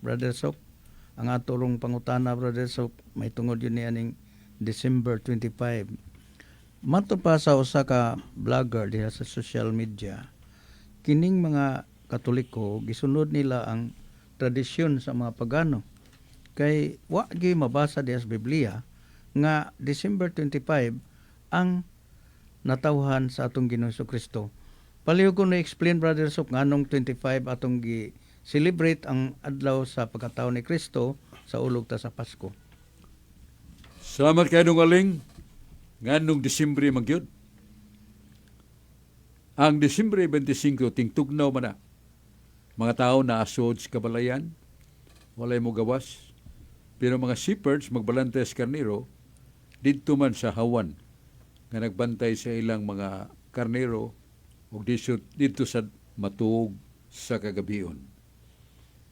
Brother Sok. Ang atulong pangutana, Brother Sok, may tungod yun ni aning December 25. Mato pa sa usa ka vlogger diha sa social media, kining mga Katoliko gisunod nila ang tradisyon sa mga pagano. Kay wa gyud mabasa diha sa Biblia nga December 25 ang natawhan sa atong Ginoong Kristo. Palihog ko na-explain, Brother Sok, nganong 25 atong gi-celebrate ang adlaw sa pagkatao ni Kristo sa ulog ta sa Pasko. Salamat kayo nung aling nganong Disyembre magyud. Ang Disyembre 25 tingtugnaw man na. Mga tao na asod sa kabalayan, walay mo gawas. Pero mga shepherds magbalantay sa karnero didto man sa hawan nga nagbantay sa ilang mga karnero ug dito sa matuog sa kagabion.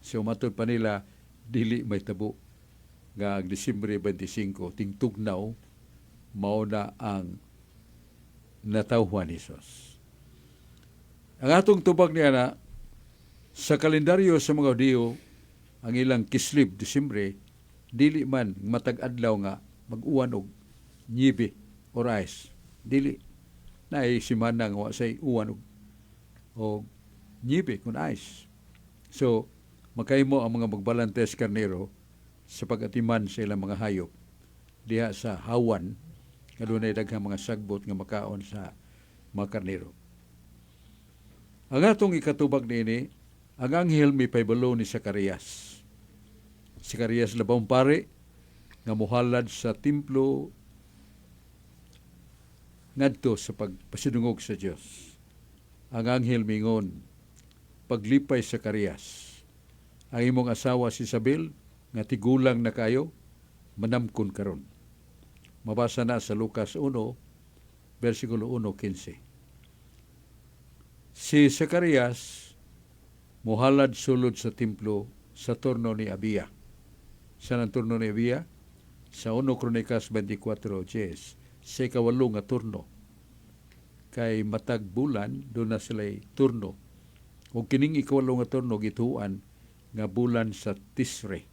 So matod pa nila dili may tabo nga ang Disyembre 25 tingtugnaw mao na ang natawhan ni Jesus. Ang atong tubag niya na sa kalendaryo sa mga Hudiyo ang ilang kislib Disyembre dili man matag adlaw nga mag-uwan og nyibe or ice. Dili na simana nga wa say uwan og nyibe kun ice. So makahimo ang mga magbalantes karnero sa pag-atiman sa ilang mga hayop diha sa hawan nga dunay daghang mga sagbot nga makaon sa mga karnero. Ang atong ikatubag niini, ang anghel may paybalo ni Zacarias. Zacarias labang pare nga mohalad sa templo ngadto sa pagpasidungog sa Dios. Ang anghel mingon, paglipay Zacarias, ang imong asawa si Isabel nga tigulang na kayo, manamkon karon. Mabasa na sa Lucas 1, versikulo 1:15. Si Zacarias mohalad sulod sa templo sa turno ni Abia. Sa nang turno ni Abia? Sa 1 Kronikas 24:10, sa ikawalo nga turno. Kay matag bulan, doon na sila'y turno. O kining ikawalo nga turno gituan nga bulan sa Tisre.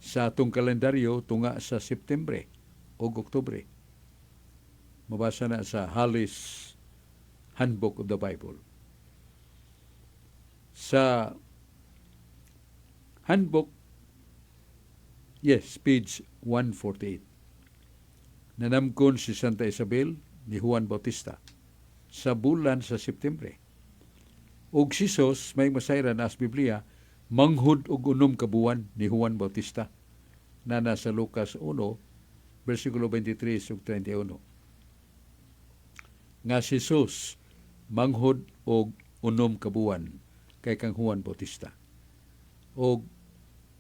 Sa atong kalendaryo, tunga sa Septembre o Oktubre. Mabasa na sa Hollis Handbook of the Bible. Sa handbook, page 148. Nanamkon si Santa Isabel ni Juan Bautista sa bulan sa Septembre. Og si Jesus may masayran as Biblia, manghud og unom ka buwan ni Juan Bautista na nasa Lucas 1, versikulo 23 ug 31. Nga si Jesus manghud og unom ka buwan kay kang Juan Bautista. O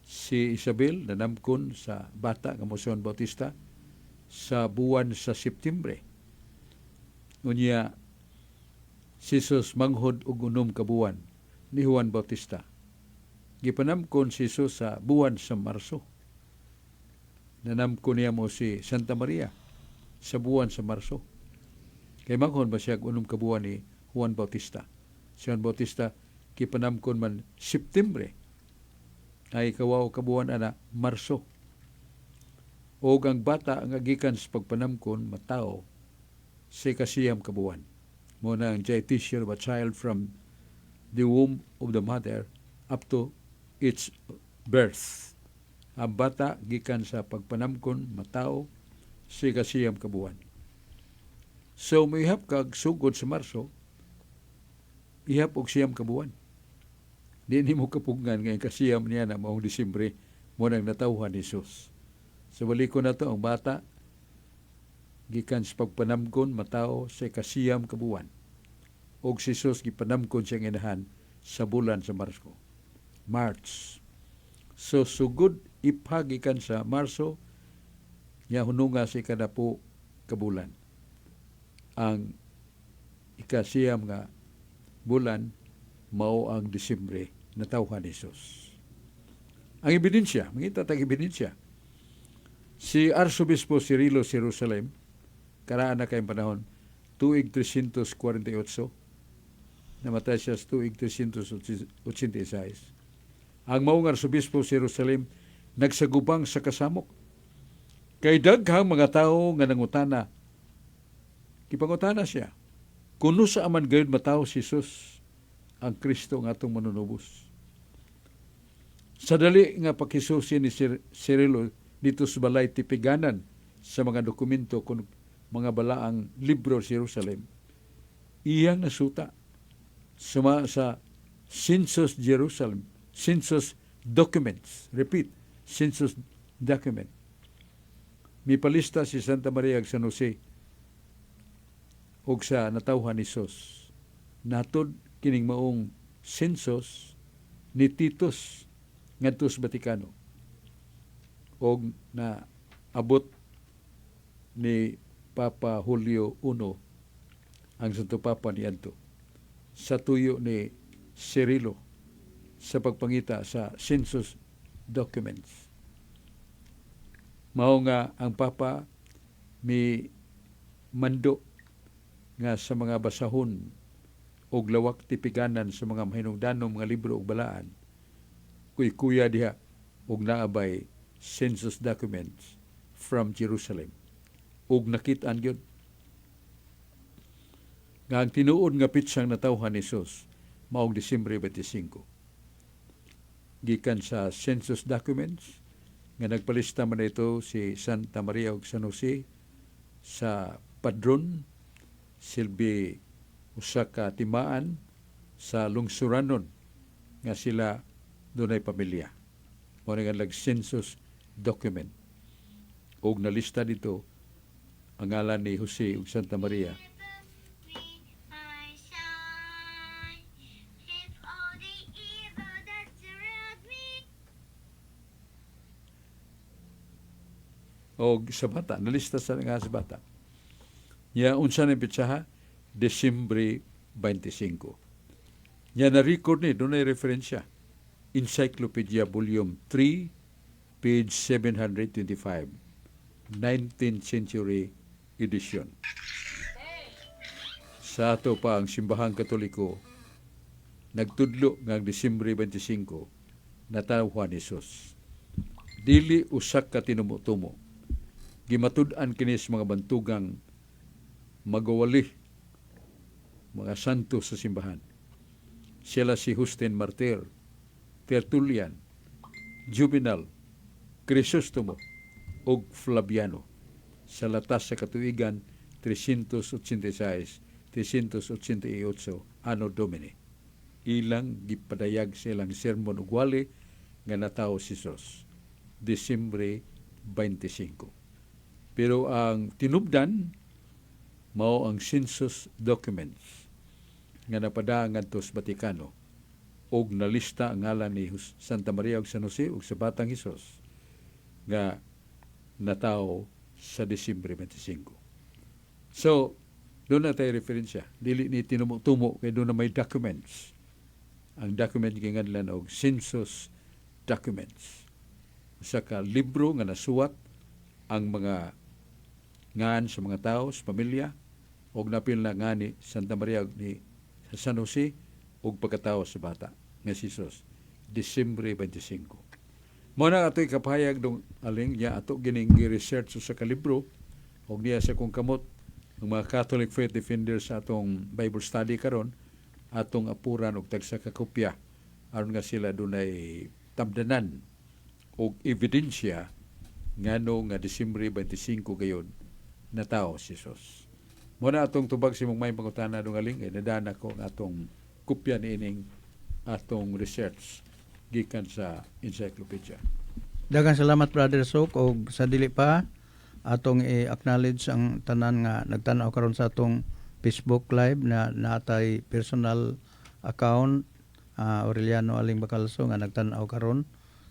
si Isabel nanamkon sa bata nga mo si Juan Bautista sa buwan sa Septembre. Unya si Jesus manghod og unom ka buwan ni Juan Bautista. Gipanamkon si Jesus sa buwan sa Marso. Nanamkon niya mo si Santa Maria sa buwan sa Marso. Kay manghod ba siya unom ka buwan ni Juan Bautista. Si Juan Bautista gipanamkon man Septembre ay kawaw kabuan ana Marso. O ang bata nga gikan sa pagpanamkon matao sa kasiyam kabuan. Mo na ang gestation of a child from the womb of the mother up to its birth. Ang bata gikan sa pagpanamkon matao sa kasiyam kabuan. So may ihap kag sugod sa Marso, ihap og siyam kabuan. Di mo kapugngan ngayon kasiyam niya na maong Disyembre mo nang natawhan ni Jesus. Sa balik ko na to, ang bata gikan sa pagpanamkon matao sa kasiyam kabuan. Og si Jesus gipanamkon siyang inahan sa bulan sa March. So sugod ipagikan sa Marso niya hununga si kadapo kabulan. Ang ikasiyam nga bulan mao ang Disyembre natawhan ni Jesus. Ang ebidensya, mangita tag ebidensya. Si Arsobispo Cirilo Jerusalem, karaan na kayong panahon, tuig 348, namatay siya sa tuig 386. Ang mao nga arsobispo sa Jerusalem nagsagubang sa kasamok. Kay daghang mga tawo nga nangutana, kipangutana siya, kuno sa aman gayud matawo si Jesus ang Kristo nga atong manunubos. Sa dali nga pakisusi ni Cirilo dito sa balay tipiganan sa mga dokumento kung mga balaang libro sa Jerusalem, iyang nasuta suma sa Census Jerusalem, Census Documents, repeat, Census Document. Mipalista si Santa Maria ag San Jose ug sa natawhan ni Sos. Natod kining maong census ni Titus ngadto sa Vatikano og na abot ni Papa Julio I ang Santo Papa niadto sa tuyo ni Cirilo sa pagpangita sa census documents. Mao nga ang Papa mi mando nga sa mga basahon og lawak tipiganan sa mga mahinungdanon mga libro ug balaan kuya diha og naabay census documents from Jerusalem ug nakit-an gyud nga ang tinuod nga pitsang natawhan ni Jesus maong Disyembre 25 gikan sa census documents nga nagpalista man ito si Santa Maria ug San Jose sa padron silbi usa ka timaan sa lungsuranon nga sila dunay pamilya. Mao nga lag census document. Og nalista dito ang ngalan ni Jose ug Santa Maria. Og sa bata, nalista sa nga sa bata. Ya unsa na pitsaha? Disyembre 25. Ya na-record ni, doon ay referensya. Encyclopedia Volume 3, page 725. 19th century edition. Sa ato pa ang simbahang Katoliko, nagtudlo ng Disyembre 25, natawhan ni Jesus. Dili usak ka tinumo-tumo. Gimatud-an kinis mga bantugang magawali mga santo sa simbahan. Sila si Justin Martir, Tertullian, Juvenal, Crisostomo ug Flaviano sa latas sa katuigan 386-388 Anno Domini. Ilang gipadayag silang sermon ug wali nga natawo si Jesus Disyembre 25. Pero ang tinubdan mao ang census documents nga napada ngadto sa Vatikano og nalista ang ngalan ni Santa Maria ug San Jose ug sa Batang Hesus nga natawo sa Disyembre 25. So, doon na tayo referensya. Dili ni tinumo-tumo kay doon na may documents. Ang document ginganlan og census documents. Usa ka libro nga nasuwat ang mga ngan sa mga tao, sa pamilya, og napil na nga ni Santa Maria ni San Jose og pagkatawo sa bata nga si Jesus Disyembre 25. Mao na ato'y kapahayag dong aling niya ato gining gi-research sa kalibro og niya sa kung kamot ang mga Catholic Faith Defenders sa atong Bible study karon atong apuran og tagsa ka kopya aron nga sila dunay tamdanan og ebidensya ngano nga Disyembre 25 gayon natawo si Jesus. Muna atong tubag si mong may pangutana dong aling nadana ko ng atong kopya ni ining atong research gikan sa encyclopedia. Daghang salamat Brother Sok og sa dili pa atong i-acknowledge ang tanan nga nagtan-aw karon sa atong Facebook live na natay personal account Aureliano Aling Bacalso nga nagtan-aw karon.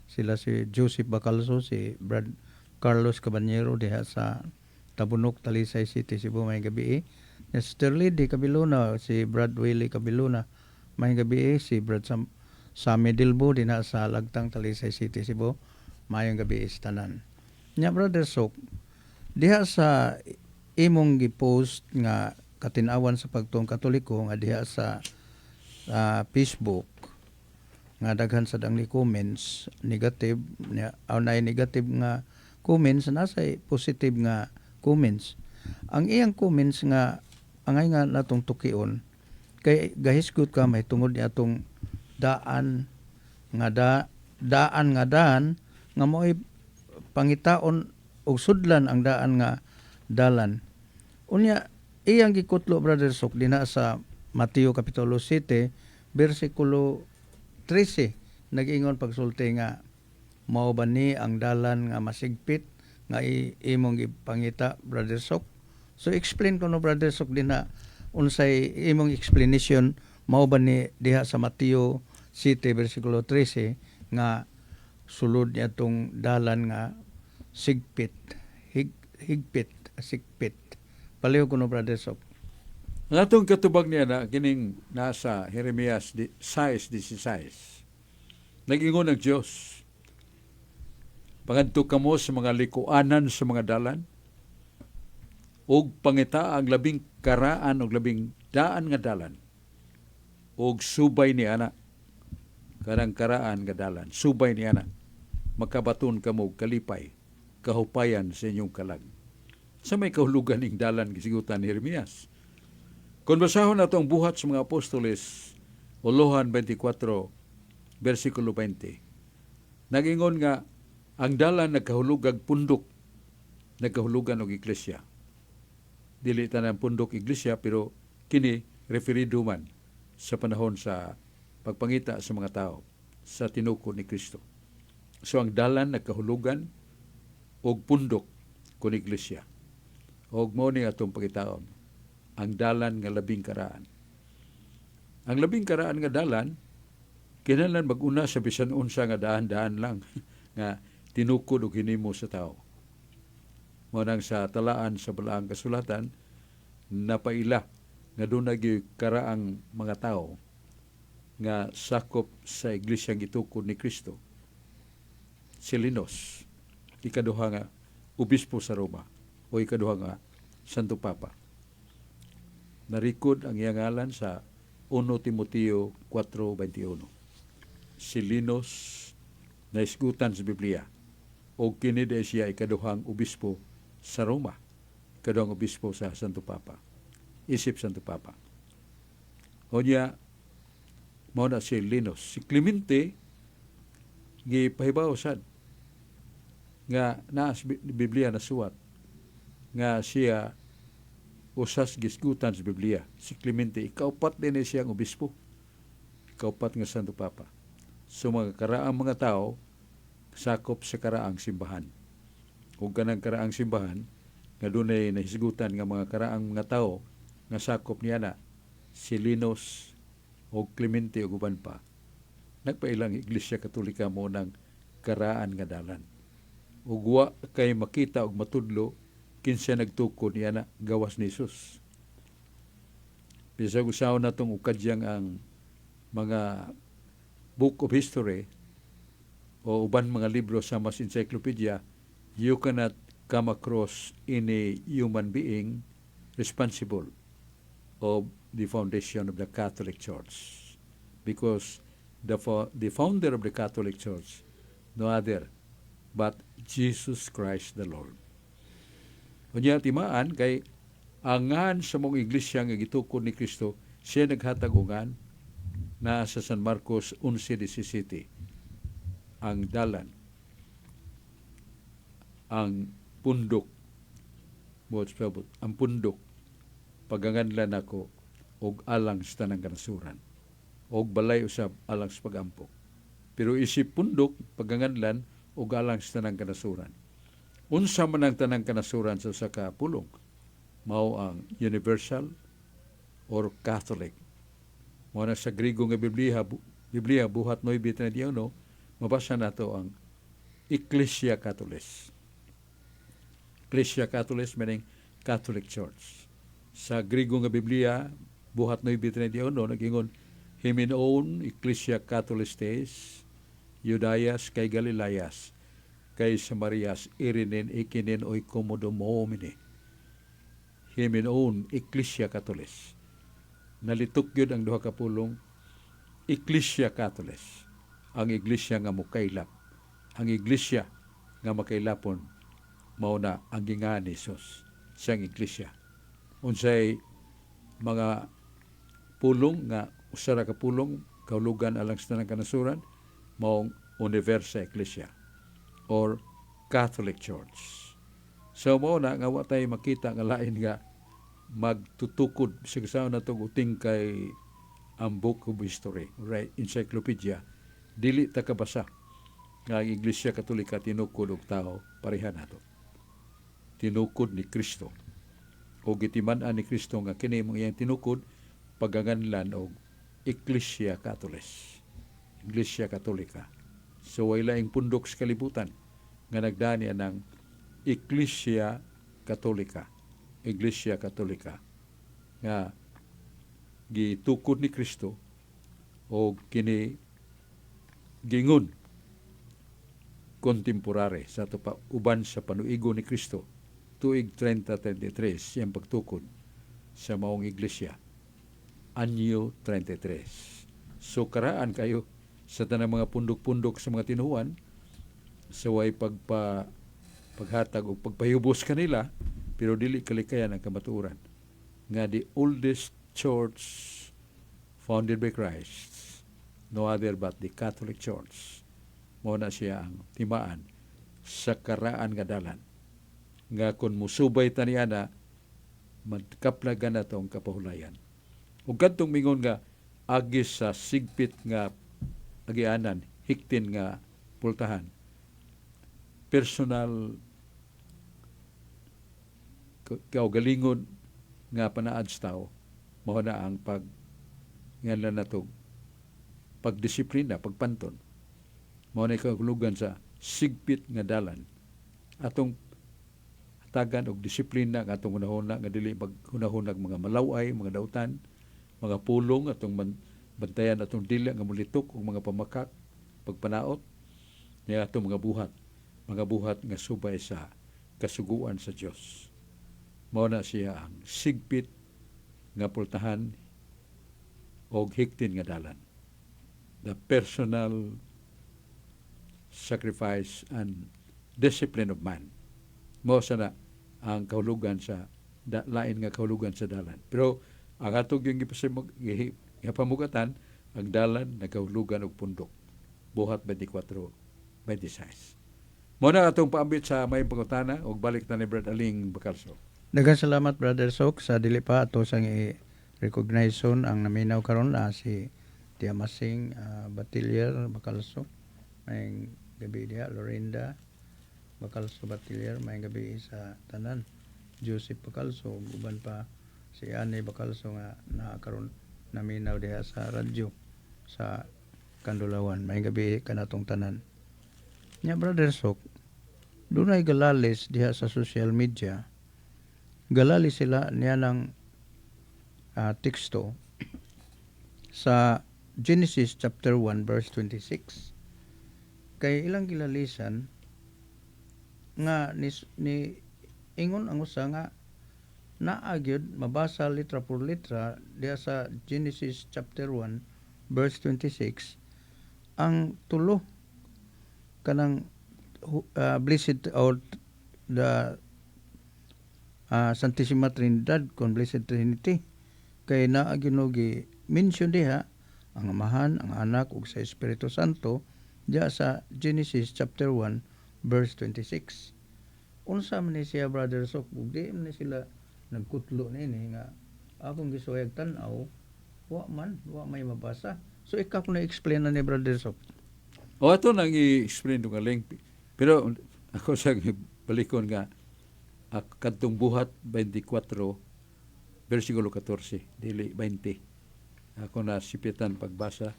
Sila si Joseph Bacalso, si Brad Carlos Cabanyero diha sa Tabunok, Talisay City, Cebu, may gabi. Sister Lady Cabiluna, si Brad Willie Cabiluna, may gabi. Si Brad Sammy Dilbo, din sa Lagtang, Talisay City, Cebu, mayong gabi tanan. Nya Brother Sok, diha sa imong gipost nga katinawan sa pagtuong Katoliko nga diha sa Facebook, nga daghan sad ang ni comments negative nya nay negative nga comments nasa positive nga comments. Ang iyang comments nga angay nga natong tukion kay gahisgot ka may tungod ni atong daan nga daan nga mo'y pangitaon og sudlan ang daan nga dalan. Unya iyang gikutlo Brother Sok dinha sa Mateo kapitulo 7 bersikulo 13 nag-ingon pagsulti nga mao ba ni ang dalan nga masigpit nga imong ipangita Brother Sok. So explain ko no Brother Sok dinha unsay imong explanation mao ba ni diha sa Mateo 7 bersikulo 13 nga sulod niya tong dalan nga sigpit higpit sigpit. Paliw ko no Brother Sok. Ang atong katubag niya na kining nasa Jeremias 6:16. Nag-ingon ang Dios, pangadto kamo sa mga likuanan sa mga dalan, og pangita ang labing karaan og labing daan nga dalan, og subay ni ana, karang karaan nga dalan, subay ni ana, makabaton kamo og kalipay, kahupayan sa inyong kalag. Sa may kahulugan ning dalan gisigutan ni Jeremias. Kung basahon nato ang buhat sa mga apostoles, Ulohan 24, versikulo 20, nag-ingon nga, ang dalan nagkahulugag pundok, nagkahulugan og iglesia. Dili tanang pundok iglesia, pero kini referido man sa panahon sa pagpangita sa mga tao sa tinuko ni Kristo. So ang dalan nagkahulugan og pundok kun iglesia. Og mao ni atong pagitaon ang dalan nga labing karaan. Ang labing karaan nga dalan kinahanglan mag-una sa bisan unsa nga daan-daan lang nga tinukod og hinimo sa tao. Mao nang sa talaan sa balaang kasulatan napaila nga dunay karaang mga tao nga sakop sa iglesyang gitukod ni Kristo. Si Linos, ikaduha nga obispo sa Roma o ikaduha nga Santo Papa. Narikod ang iyang ngalan sa 1 Timoteo 4:21. Si Linos na isgutan sa Biblia o kini siya ikaduhang obispo sa Roma, ikaduhang obispo sa Santo Papa, isip Santo Papa. O niya, mao na si Linos. Si Clemente, gipahibaw sad nga naa sa Biblia na suwat nga siya usas gisgutan sa Biblia. Si Clemente, ikaupat din siyang obispo. Ikaupat nga Santo Papa. So mga karaang mga tao, sakop sa karaang simbahan. Kung kanang karaang simbahan, nga dunay nahisgutan nga mga karaang mga tao, nga sakop niya na, si Linos o Clemente o guban pa, nagpailang Iglesia Katolika mo ng karaan nga dalan. Ug wa kay makita og matudlo kinsa nagtukod niya na gawas ni Jesus. Bisag usaw na itong ukadyang ang mga book of history o uban mga libro sa mas encyclopedia, you cannot come across any human being responsible of the foundation of the Catholic Church. Because the founder of the Catholic Church, no other but Jesus Christ the Lord. Unya timaan kay angan sa mong iglesia nga gitukod ni Kristo, siya naghatag ungan na sa San Marcos 11:17. Ang dalan, ang pundok, ang pundok, paganganlan ako og alang sa tanang kanasuran, og balay usab alang sa pag-ampok. Pero isip pundok, paganganlan og alang sa tanang kanasuran. Unsa man ang tanang kanasuran sa usa ka pulong? Mao ang universal or Catholic. Mao na sa Griego nga Biblia buhat 9:31, mabasa nato ang Ecclesia Catholis. Ecclesia Catholis meaning Catholic Church. Sa Griego nga Biblia buhat 9:31 nagingon, Himenon Ecclesia Catholistes, Judaias kay Galilayas, kay Samarias irinen ikinin oy komodomomine. Himenon Ecclesia Catholis. Nalitok yun ang duha ka pulong Ecclesia Catholis. ang iglesia nga mukaylap. Ang iglesia nga makaylapon mao na ang gingan ni Hesus siyang iglesia. Unsay mga pulong nga usa ra ka pulong kahulugan alang sa tanang kanasuran maong Universal Ecclesia or Catholic Church. So mao na nga wa tay makita nga lain nga magtutukod sa na tong uting kay ang Book of History, right, encyclopedia, dili ta kabasa nga ang Iglesia Katolika tinukod og tao pareha nato. Tinukod ni Kristo. O gitiman-an ni Kristo nga kini mong iyang tinukod pagganganlan og Iglesia Katolis. Iglesia Katolika. So way laing pundok sa kalibutan nga nagdani ng Iglesia Katolika. Iglesia Katolika nga gitukod ni Kristo o kini gingon kontemporary sa ato pa uban sa panuigo ni Kristo tuig 3033 siyang pagtukod sa maong iglesia anyo 33. So karaan kayo sa tanang mga pundok-pundok sa mga tinuan sa way paghatag o pagpahubos kanila pero dili kalikayan ang kamatuoran nga the oldest church founded by Christ, no other but the Catholic Church. Mao na siya ang timaan sa karaan nga dalan. Nga kung musubay ta niya na, magkaplagan na itong kapahulayan. Ug kadtong mingon nga, agis sa sigpit nga agianan, hiktin nga pultahan. Personal kaugalingon nga panaad sa tao, mao na ang ngalan na to pagdisiplina, pagpanton. Mao na kahulugan sa sigpit nga dalan. Atong hatagan og disiplina nga atong hunahuna nga dili maghunahunag mga malaway, mga dautan, mga pulong atong bantayan atong dili nga mulitok og mga pamakak, pagpanaot niya atong mga buhat nga subay sa kasuguan sa Dios. Mao na siya ang sigpit nga pultahan o hiktin nga dalan. The personal sacrifice and discipline of man. Mao sana ang kahulugan sa lain nga kahulugan sa dalan. Pero ang atong yung ipamugatan, ang dalan na kahulugan og pundok. Buhat 24-26. Mao na atong paambit sa may pangutana og balik ta ni Brad Aling Bacalso. Daghang salamat Brother Sok sa dili pa ato sang i-recognition ang naminaw karon na si Tiamasing Batilier Bacalso. May gabi diha Lorinda Bacalso Batilier, may gabi sa tanan. Joseph Bacalso, uban pa si Annie Bacalso nga karon naminaw diha sa radyo sa Kandulawan. May gabi kanatong tanan. Nya Brother Sok, dunay galalis diha sa social media. Galalis sila niya ng teksto sa Genesis chapter 1 verse 26. Kay ilang gilalisan nga ni ingon ang usa nga naagyod mabasa litra por litra diha sa Genesis chapter 1 verse 26 ang tulo kanang blessed or the Santissima Trinidad kon Blessed Trinity kay naagyunogi mention diha ang Amahan, ang Anak ug sa Espiritu Santo diha sa Genesis chapter 1 verse 26. Unsa man ni siya Brother Sok, ug di man sila nagkutlo nini nga akong gisuway tan-aw wa may mabasa. So ikaw ko na explain na ni Brother Sok. O ato nang i-explain nga link. Pero ako sa balikon nga kadtong buhat 24 versikulo 14 dili 20. Ako na sipitan pagbasa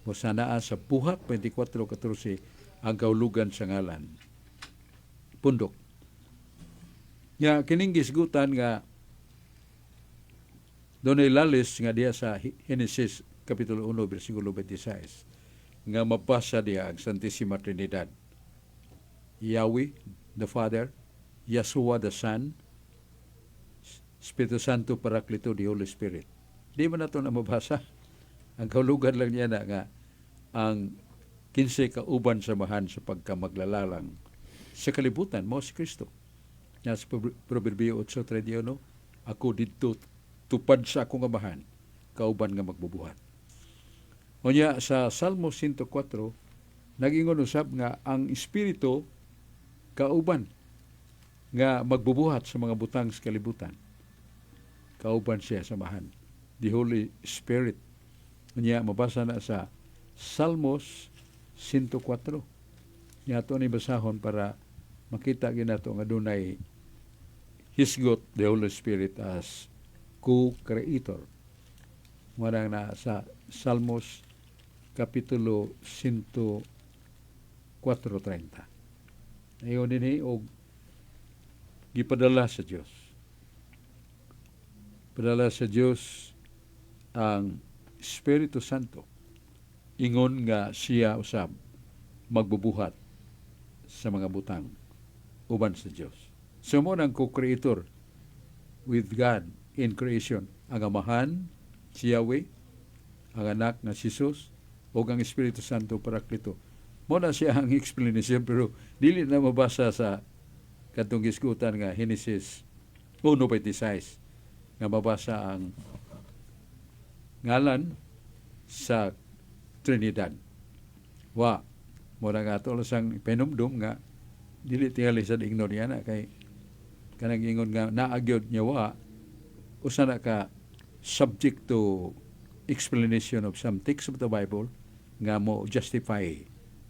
mo sanaa sa buhat 24:14 ang kahulugan sa ngalan pundok. Nya kining gisgutan nga dunay lalis nga diha sa Genesis kapitulo 1 bersikulo 26 nga mabasa diha ang Santissima Trinidad. Yahweh the Father, Yeshua the Son, Espiritu Santo Paraklito, the Holy Spirit. Di man nato na mabasa. Ang kahulugan lang niya na nga ang kinsay ka uban samahan sa pagkamaglalang sa kalibutan mo si Kristo. Nga sa Proverbio 8:31, ako dito tupad sa akong amahan, kauban nga magbubuhat. Unya sa Salmo 104, nag-ingon usab nga ang Espiritu kauban nga magbubuhat sa mga butang sa kalibutan. Kauban siya samahan. The Holy Spirit. Unya mabasa na sa Salmos 104. Nya ato ni basahon para makita ginato nga dunay hisgot the Holy Spirit as co-creator. Marang na sa Salmos kapitulo 104:30. Ayon dinhi og gipadala sa Dios. Padala sa Dios ang Espiritu Santo. Ingon nga siya usab magbubuhat sa mga butang uban sa Dios. So mo nang co-creator with God in creation, ang Amahan si Yahweh, ang anak na si Jesus, o ang Espiritu Santo Paraklito. Mo na siya ang explanation, pero dili na mabasa sa katong gisgutan nga Genesis 1:26 nga mabasa ang ngalan sa Trinidad. Mo na nga ito lasang penumdum nga dili tingali sa ignore na kay kanang ingon nga naagyod niya usa na ka subject to explanation of some text of the Bible nga mo justify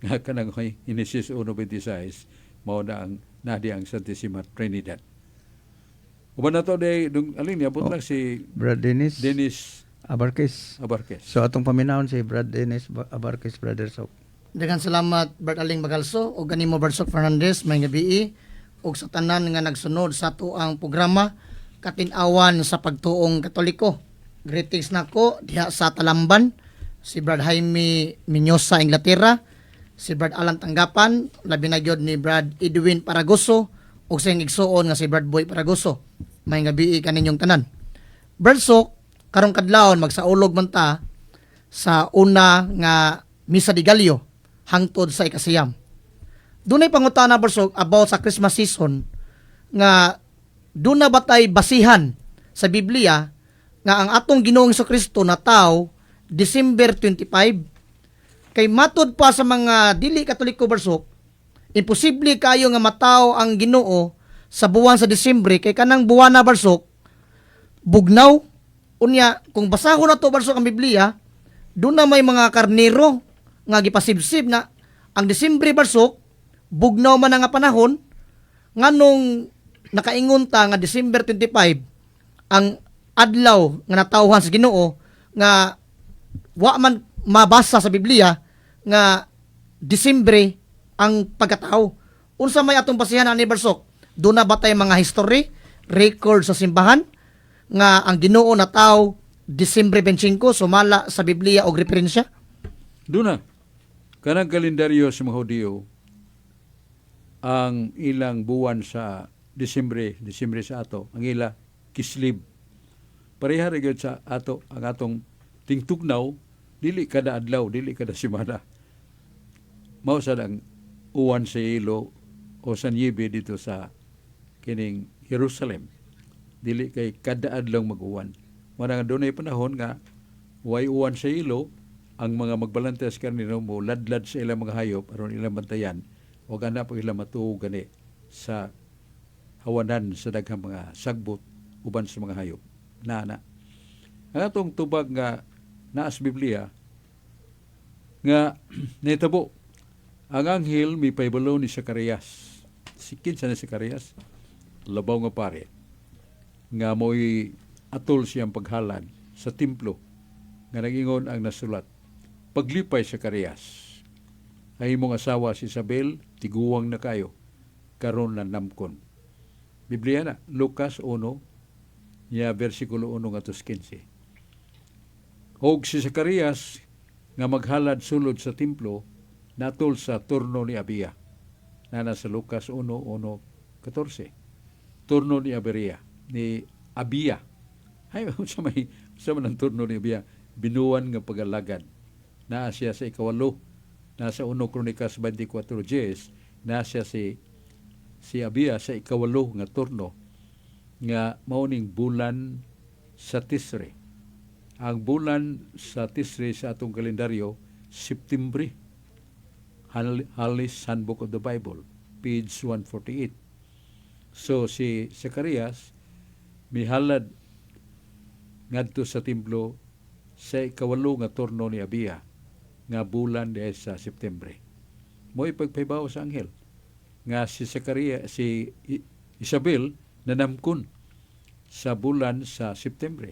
nga kanang Genesis 1:26 mao na ang nadi ang Santissima Trinidad. Uban na to day alin niabot lang si Brad Dennis Abarquez. So atong paminahon si Brad Dennis Abarquez, brother. So Daghang salamat Brad Aling Magalso o ganimo Barsok Fernandez may gabi ug sa tanan nga nagsunod sa ato ang programa Katin-awan sa Pagtuong Katoliko. Greetings nako diha sa Talamban, si Brad Jaime Minyosa, Inglaterra, si Brad Alan Tanggapan, labi na gyud ni Brad Edwin Paragoso ug sa igsuon nga si Brad Boy Paragoso. May gabi kaninyong tanan. Barsok karong kadlawon magsaulog man ta sa una nga Misa de Gallo hangtod sa ikasiyam. Dunay pangutana Barsok about sa Christmas season nga duna batay basihan sa Biblia nga ang atong Ginoong Kristo na tao December 25 kay matod pa sa mga dili Katoliko Barsok, imposible kayo nga mataw ang Ginoo sa buwan sa Disyembre kay kanang buwan na Barsok bugnaw. Unya kung basahon na to Barsok ang Biblia, doon na may mga karnero nga gipasibsib na ang Disyembre Barsok bugnaw man nga panahon nganong nakaingon ta nga December 25 ang adlaw nga natawhan sa Ginoo nga wa man mabasa sa Biblia nga Disyembre ang pagkatao. Unsa may atong basihan ani Barsok? Doon na batay mga history, record sa simbahan nga ang Ginoo nataw Disyembre 25 sumala sa Biblia og referensya? Duna, kanang kalendaryo sa mga Hudiyo, ang ilang buwan sa Disyembre sa ato, ang ila Kislib. Pareha rin sa ato, ang atong tingtugnaw, dili kada adlaw, dili kada simana. Mao sa ang uwan sa ilo o San Yibe dito sa kining Jerusalem. Dili kay kada adlaw mag-uwan. Muna nga doon ay panahon nga way uwan sa ilo, ang mga magbalantes kanino mo ladlad sa ilang mga hayop aron ilang bantayan o gana pag ilang matuog gani sa hawanan sa daghang mga sagbot uban sa mga hayop. Ang atong tubag nga naas Biblia nga nitabo ang anghel mi paibalo ni Zacarias. Si kinsa ni Zacarias? Labaw nga pare nga mo'y atol siyang paghalad sa templo nga nagingon ang nasulat, paglipay sa Zacarias, ay imong asawa si Isabel, tiguwang na kayo, karon na namkon. Biblia na, Lucas 1, niya versikulo 1 nga 15. Og si Zacarias, nga maghalad sulod sa templo, natol sa turno ni Abia, na nasa Lucas 1:14. Turno ni Abia. Ay, sa man ang turno ni Abia, binuwan nga pagalagad. Naa siya sa ikawalo, nasa 1 Kronikas 24:10 na siya si Abia sa ikawalo nga turno nga mauning bulan sa Tisre. Ang bulan sa Tisre sa atong kalendaryo September. Hollis Handbook of the Bible, page 148. So si Zacarias mihalad ngadto sa templo sa ikawalo nga turno ni Abia nga bulan dahil sa September. Mo ipagpaybaw sa anghel nga si Isabel nanamkon sa bulan sa September.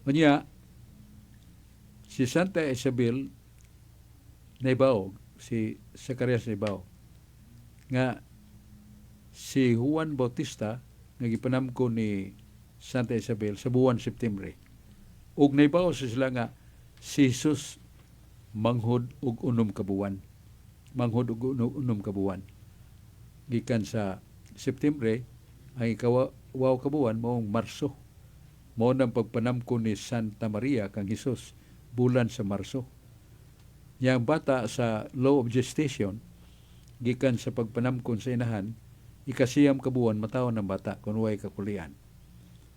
Unya si Santa Isabel naibaw, si Zacarias naibaw nga si Juan Bautista nga gipanamkon ni Santa Isabel sa buwan September. Ug naibaw sa sila nga si Jesus manghod og 6 ka buwan. Manghod og 6 ka buwan. Gikan sa September ang ikawaw ka buwan maong Marso. Mao nang pagpanamkon ni Santa Maria kang Hesus bulan sa Marso. Yang bata sa law of gestation gikan sa pagpanamkon sa inahan ikasiyam ka buwan matawon ng bata kung way kakulian.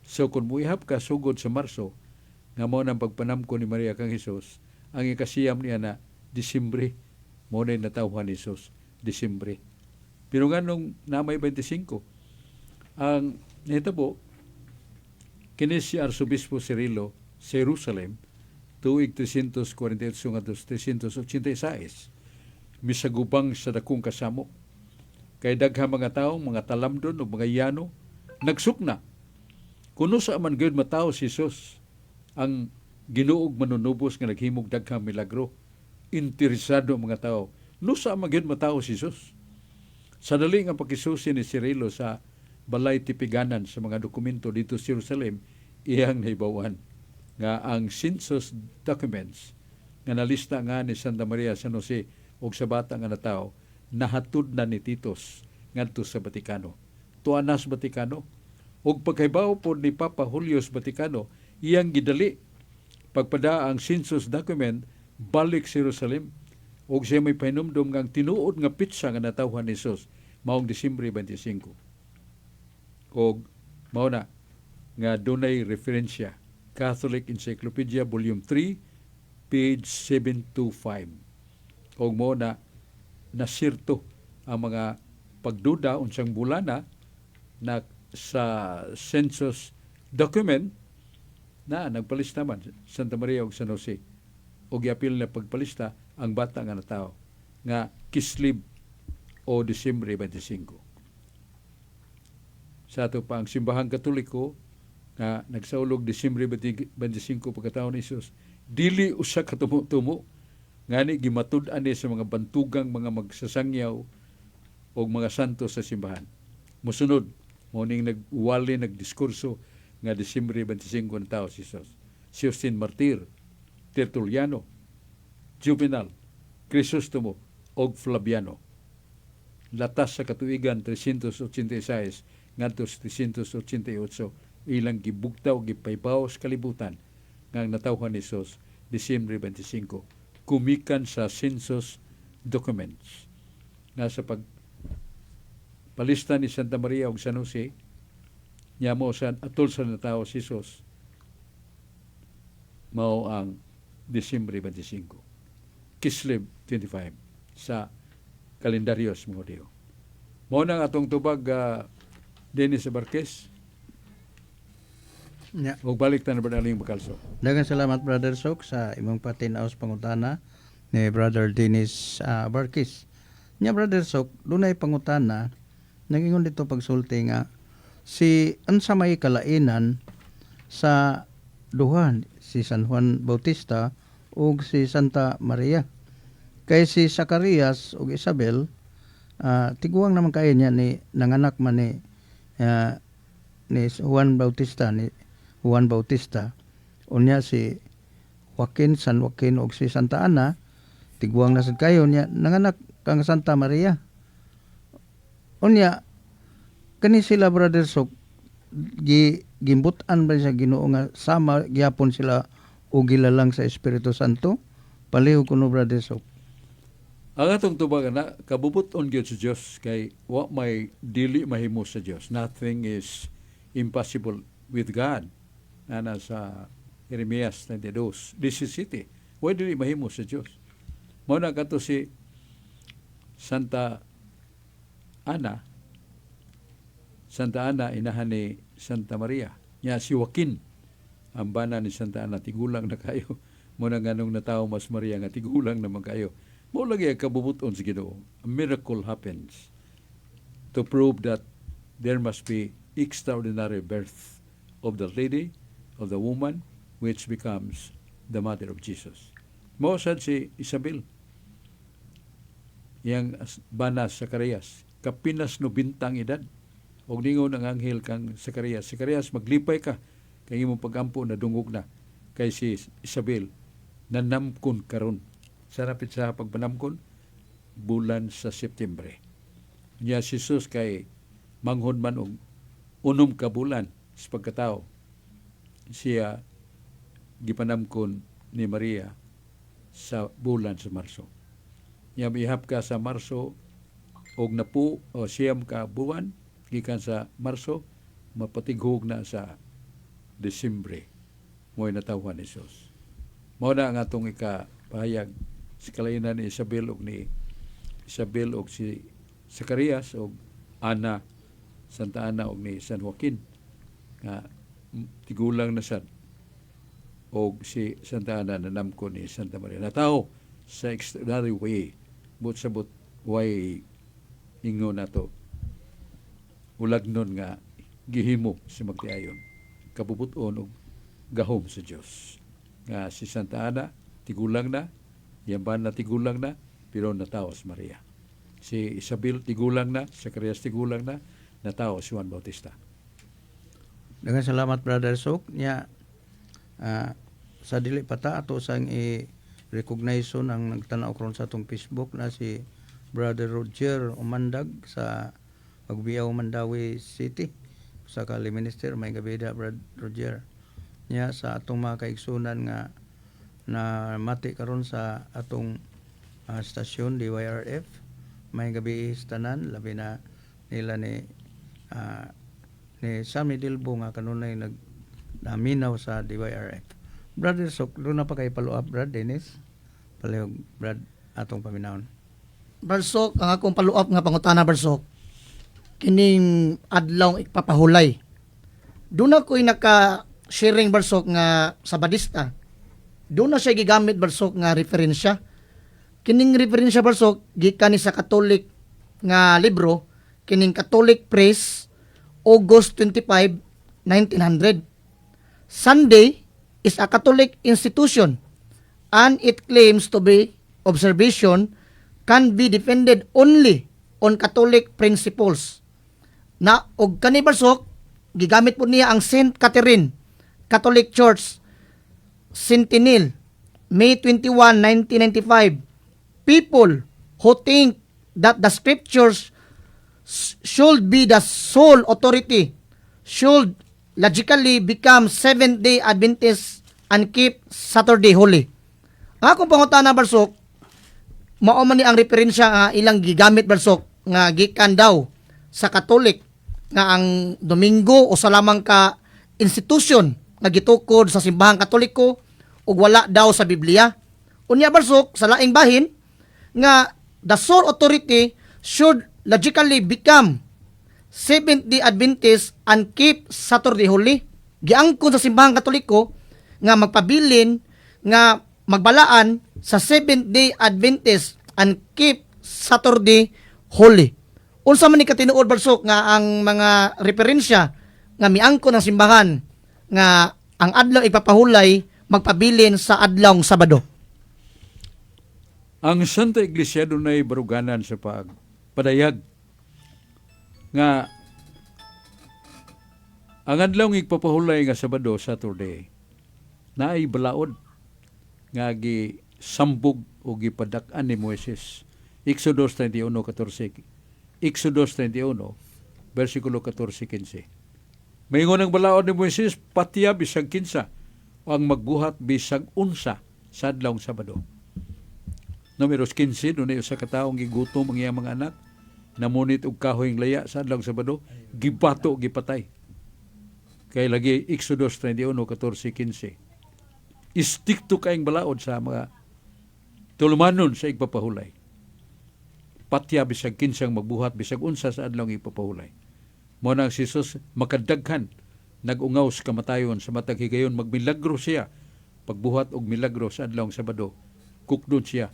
So kung muihap ka sugod sa Marso nga mao nang pagpanamkon ni Maria kang Hesus, ang ikasiyam niya na Disyembre mo na natawhan ni Jesus, Disyembre. Pero nga nung namay 25, ang nahitabo, kini si Arsobispo Cirilo sa Jerusalem, tuig 348 ngadto 386, misagubang sa dakong kasamo. Kay daghang mga tawo, mga talamdon o mga yano, nagsukna. Kuno sa man gyud matawo si Jesus, ang ginuog manunubos nga naghimog daghang milagro, interesado ang mga tao. Nusa magyud matawo si Jesus. Sa dali nga pakisusi ni Cirilo sa balay tipiganan sa mga dokumento dito sa Jerusalem, iyang naibawan nga ang census documents nga nalista nga ni Santa Maria San Jose og sa bata nga natawo nahatud na ni Titos ngadto sa Vatikano. Tuanas Vatikano og pagkaibaw po ni Papa Julius Vaticano, iyang gidali pagpada ang census document balik sa Jerusalem og siya may pahinumdom nga tinuod nga pitsa nga natawhan ni Jesus maong Disyembre 25. Og mao na nga dunay referensya Catholic Encyclopedia Volume 3 page 725. Og mao na nasirto ang mga pagduda unsang bulana na sa census document na nagpalista man Santa Maria ug San Jose og giapil na pagpalista ang bata nga natawo nga Kislib o Disyembre 25. Sa ato pa ang simbahang Katoliko nga nagsaulog Disyembre 25 pagkataon ni Jesus, dili usa ka tumo-tumo ngani gimatud-an ni sa mga bantugang mga magsasangyaw o mga santo sa simbahan. Musunod morning nagwali nagdiskurso nga Disyembre 25 ang tao si Jesus. Si Justin Martir, Tertuliano, Juvenal, Crisostomo og Flaviano. Latas sa katuigan 386 ngadto 388 ilang gibugtaw gipaybaw sa kalibutan nga natawhan ni Jesus Disyembre 25 kumikan sa census documents nga sa palista ni Santa Maria ug San Jose nya mo sa atol sa natawo si Jesus mao ang Disyembre 25 Kislev 25 sa kalendaryos mga Dio. Mao nang atong tubag Dennis Barquez. Yeah. Og balik ta na Bradaling Bakalso. Daghang salamat Brother Sok sa imong patinaos pangutana ni Brother Dennis Barkis. Nya Brother Sok, dunay pangutana nagingon dito pagsulti nga si unsa may kalainan sa duha si San Juan Bautista ug si Santa Maria. Kay si Zacarias ug Isabel tiguang naman kayo niya ni nanganak man ni Juan Bautista unya si San Joaquin ug si Santa Ana tiguang na sad kayo niya nanganak kang Santa Maria unya kani sila Brother Sok gimbutan ba sa Ginoo nga sama gyapon sila og gilalang sa Espiritu Santo Palihog kuno Brother Sok. Ang atong tubag na kabubuton gyud sa Dios kay wa may dili mahimo sa Dios. Nothing is impossible with God. Ana sa Jeremias 22:17. Wa dili mahimo sa Dios. Mao na kato si Santa Ana inahan ni Santa Maria. Nya si Joaquin ang bana ni Santa Ana tigulang na kayo. Mo na ganong natawo mas Maria nga tigulang naman kayo. Mo lagi ang kabubuton sa Ginoo. A miracle happens to prove that there must be extraordinary birth of the lady, of the woman, which becomes the mother of Jesus. Mo sad si Isabel, yang bana Zacarias, kapinas no bintang edad, og ningon ang anghel kang Zacarias, maglipay ka, kay imong pagampo na dungog na, kay si Isabel, nanamkon karon. Sarapit sa pagpanamkon, bulan sa Septembre. Niya si Jesus kay manghon man og 6 ka bulan sa pagkatao. Siya gipanamkon ni Maria sa bulan sa Marso. Niya mihap ka sa Marso og napu o siyam ka buwan gikan sa Marso mapatighog na sa Desyembre. Mo'y natawhan ni Jesus. Mao na ang atong ikapahayag si kalainan ni Isabel og si Zacarias og Ana, Santa Ana og ni San Joaquin nga tigulang na sad og si Santa Ana nanamkon ni Santa Maria. Natawo sa extraordinary way but sabot way ingon nato ulagnon nga gihimo si magtiayon kabubuton og gahom sa Dios nga si Santa Ana tigulang na, Yamban na tigulang na, pero natawo si Maria. Si Isabel tigulang na, Zacarias tigulang na, natawo si Juan Bautista. Daghang salamat Brother Sok. Nya sa dili pata ato sang i-recognition ang nagtanaw karon sa atong Facebook na si Brother Roger Umandag sa Pagbiyaw Mandawi City sa Kali Minister. May gabida Brother Roger. Nya sa atong mga kaigsunan nga na mati karon sa atong stasyon DYRF, may gabi tanan labi na nila ni Sammy Dilbo nga kanunay naminaw sa DYRF. Brother Sok, doon na pa kayo follow up Brad Dennis palihog Brad atong paminawon. Barsok, ang akong follow up nga pangutana Barsok, kining adlaw ipapahulay. Doon ako'y naka-sharing Barsok nga Sabadista. Doon na siya gigamit Barsok nga referensya. Kining referensya Barsok gikan ni sa Catholic nga libro, kining Catholic Press, August 25, 1900. Sunday is a Catholic institution and it claims to be observation can be defended only on Catholic principles. Na og kani Barsok gigamit po niya ang Saint Catherine Catholic Church Sentinel, May 21, 1995. People who think that the scriptures should be the sole authority should logically become Seventh-day Adventists and keep Saturday holy. Ang akong pangutana Barsok, mao man ni ang referensya nga ilang gigamit Barsok nga gikan daw sa Catholic nga ang Domingo o sa lamang ka institution nga gitukod sa simbahang Katoliko ug wala daw sa Biblia. Unya Barsok sa laing bahin nga the sole authority should logically become Seventh-day Adventist and keep Saturday holy. Giangkon sa simbahang Katoliko nga magpabilin nga magbalaan sa Seventh-day Adventist and keep Saturday holy. Unsa man ni katinuod Barsok nga ang mga referensya nga miangkon ng simbahan nga ang adlaw ipapahulay magpabilin sa adlawng Sabado. Ang Santa Iglesia dunay baruganan sa pagpadayag nga ang adlaw ng ipapahulay nga Sabado, Saturday, naay balaod nga gisambog o gipadak-an ni Moises. Exodus 31:14. Exodus 31, versikulo 14-15. Maingon ang balaod ni Moises, patiya bisag kinsa o ang magbuhat bisag unsa sa adlawng Sabado. Numero 15 dunay usa ka tawo gigutom ang iyang mga anak, namunit og kahoy ng laya sa adlaw Sabado, gibato gipatay. Kay lagi Exodus 31:14-15. Istikto kaayong balaod sa mga tulumanon sa igpapahulay. Patya bisag kinsang magbuhat bisag unsa sa adlaw ipapahulay. Mao nang si Jesus makadaghan nagungaw sa kamatayon sa matag higayon, magmilagro siya pagbuhat og milagro sa adlaw Sabado. Kukdon siya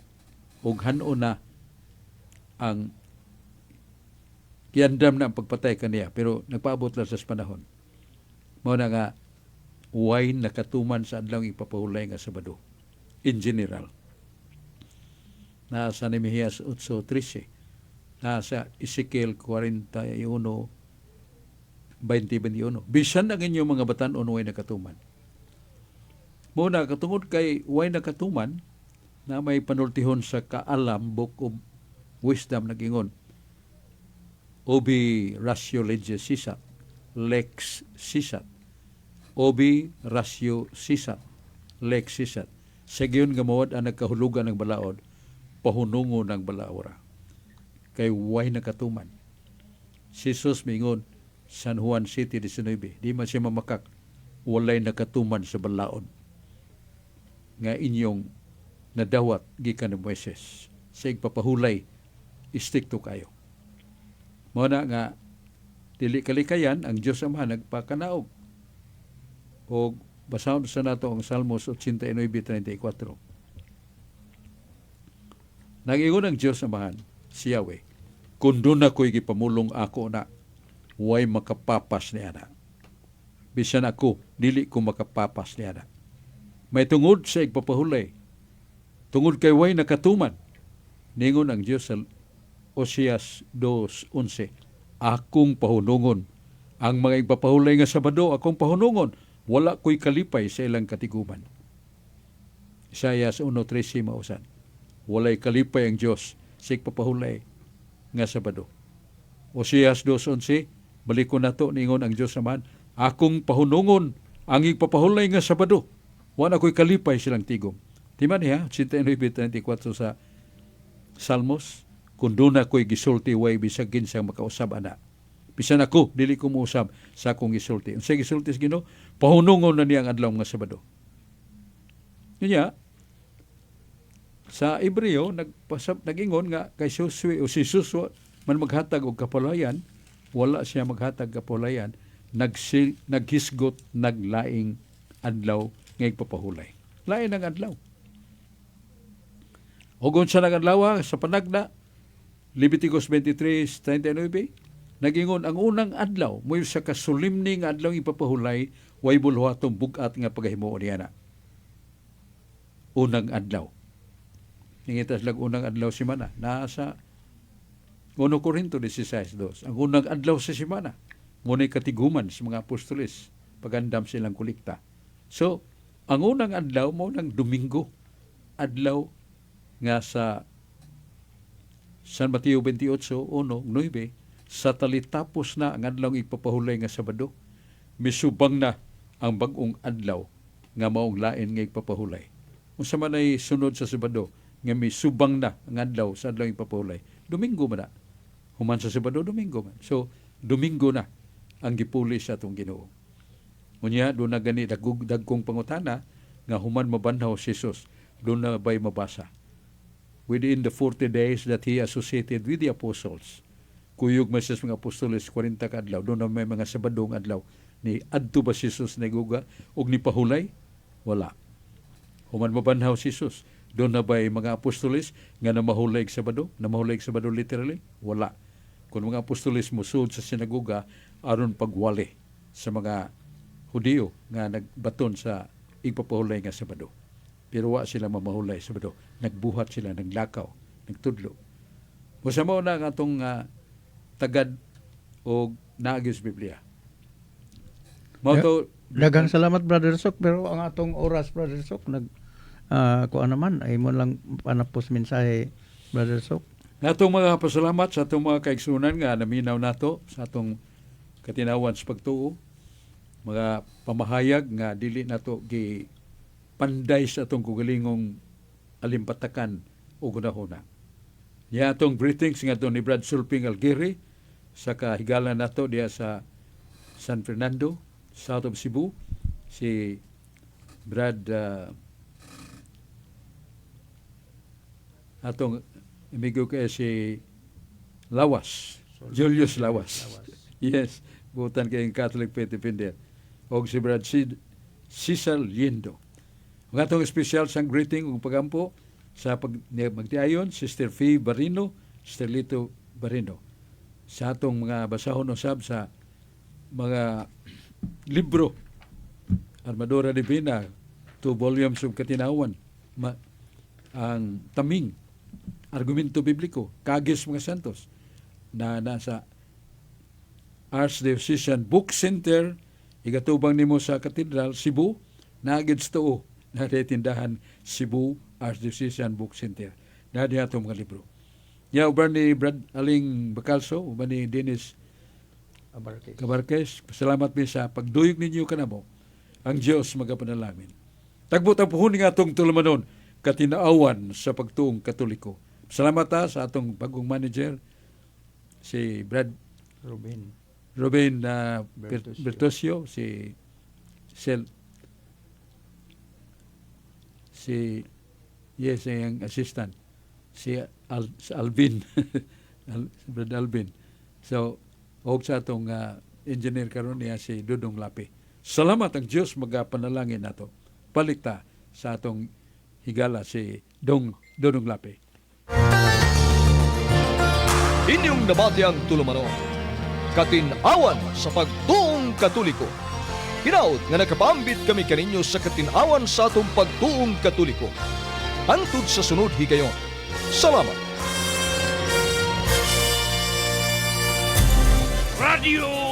og hanon na ang kiandam na ang pagpatay kaniya, pero nagpaabot lang sa panahon. Mao na nga way nakatuman sa adlaw ipapahulay nga Sabado in general. Nasa Nehemias 8:13, nasa Ezekiel 41:20-21. Bisan ang inyong mga batan-on way nakatuman. Muna katungod kay way nakatuman na may panultihon sa kaalam, Book of Wisdom nagingon, Obi ratio legis sisat, lex sisat. Obi ratio sisat, lex sisat. Sa giyon nga mawad ang nagkahulugan ng balaod, pahunungo ng balaora. Kay way nakatuman. Si Jesus mingon, San Juan City 19, di man siya mamakak, walay nakatuman sa balaod nga inyong nadawat gikan ni Moises. Sa igpapahulay, istikto kayo. Mao na nga dili kalikayan ang Dios Ama nagpakanaog. O basahon sa nato ang Salmos 89:34. Nag-ingon ang Dios Amahan, si Yahweh, kung doon ako'y gipamulong ako na, way makapapas niya na. Bisan ako, dili ko makapapas niya na. May tungod sa igpapahulay, tungod kay way nakatuman, ningon ang Diyos sa Oseas 2:11, akong pahunungon, ang mga igpapahulay nga Sabado, akong pahunungon, wala ko'y kalipay sa ilang katiguman. Isaias 1:13 mausan, walay kalipay ang Diyos sa igpapahulay nga Sabado. Oseas 2:11, balikon nato ningon ang Diyos naman, akong pahunungon ang igpapahulay nga Sabado, wala ko'y kalipay silang tigom. Timan niya, 89:34 sa Salmos, kung doon ako'y gisulti, way bisag ginsang makausab ana. Bisan ako, dili ko muusab sa akong gisulti. Unsay gisulti sa Ginoo, pahunungon na niya ang adlaw nga Sabado. Kanya, sa Hebreo, nag-ingon nga kay Josue o si Joshua man maghatag og kapulayan, wala siya maghatag kapulayan, naghisgot, naglaing adlaw nga igpapahulay. Lain ang adlaw. Ogon sa nag-adlaw sa panagda, Leviticus 23:39, nagingon ang unang adlaw, mo sa kasulimni nga adlaw ipapahulay, way bulhatong bugat nga pagahimo niya na. Unang adlaw. Ningitas lang unang adlaw simana. Nasa 1 Corinto 16:2. Ang unang adlaw sa simana, ngunay katiguman sa mga apostoles, pagandam silang kulikta. So, ang unang adlaw mo ng Domingo, adlaw nga sa San Mateo 28:1-9, sa talitapos na ang adlaw ipapahulay nga Sabado, misubang na ang bag-ong adlaw nga maong lain nga ipapahulay. Kung sa manay sunod sa Sabado, nga misubang na ang adlaw sa adlaw ipapahulay, Domingo man na. Human sa Sabado, Domingo man. So, Domingo na ang gipuli sa atong Ginoo. Unya, doon na gani dagkong pangutana nga human mabanhaw si Jesus, doon na ba'y mabasa. Within the 40 days that He associated with the apostles, kuyog man siya mga apostoles 40 ka adlaw, doon na may mga Sabadong adlaw, ni adto ba si Jesus naguga og ni pahulay? Wala. Human mabanhaw si Jesus, doon na ba'y mga apostoles nga namahulay Sabado? Namahulay Sabado literally? Wala. Kung mga apostoles musud sa sinaguga, aron pagwali sa mga Hudiyo nga nagbaton sa igpapahulay nga Sabado. Pero wa sila mamahulay Sabado. Nagbuhat sila, naglakaw, nagtudlo. Masama na ang atong tagad o naagis Biblia. Mauto, Daghang salamat, Brother Sok, pero ang atong oras, Brother Sok, kuan naman, ay mo lang panapos mensahe, Brother Sok. natong mga pasalamat sa atong mga kaigsunan nga naminaw nato sa atong katinawan sa pagtuo, mga pamahayag nga dili nato gi panday sa atong kugalingong alimpatakan o gunahuna. Ya atong greetings nga ni Brad Sulping Algiri sa kahigalan nato diya sa San Fernando, south of Cebu. Si Brad atong amigo kay si Lawas, Julius Lawas. Yes, butan kay Catholic Faith Defender. O si Brad Cecil Yendo. Ang atong espesyal sang greeting ug pagampo sa magtiayon, Sister Fee Barino, Sister Lito Barino. Sa atong mga basahon usab sa mga libro, Armadura Divina, 2 volumes of Katinawan, ang Taming, Argumento Bibliko, Kagis mga Santos, na nasa Archdiocesan Book Center, igatubang nimo sa Katedral, Cebu, naagid sa tuo, na tindahan Cebu Archdiocesan Book Center. Na diya itong mga libro. Ya, uban ni Brad Aling Bacalso, uban ni Dennis Cabarques, salamat mi sa pagduyog ninyo kanamo. Ang Diyos magapanalangin. Tagbo-tagpuhon nga atong tulumanon, katinaawan sa pagtuong Katoliko. Salamat sa atong bagong manager, si Brad Ruben Bertosio, si ang assistant, si Alvin, Brad Alvin. So, og sa atong engineer karon niya si Dudong Lapi. Salamat ang Diyos magapanalangin nato. Palikta sa atong higala si Dudong Lapi. Inyong nabati ang tulumanon, katinawan sa pagtuong Katoliko. Hinaut nga nakapambit kami kaninyo sa katinawan sa atong pagtuong Katoliko. Hangtod sa sunod higayon. Salamat. Radio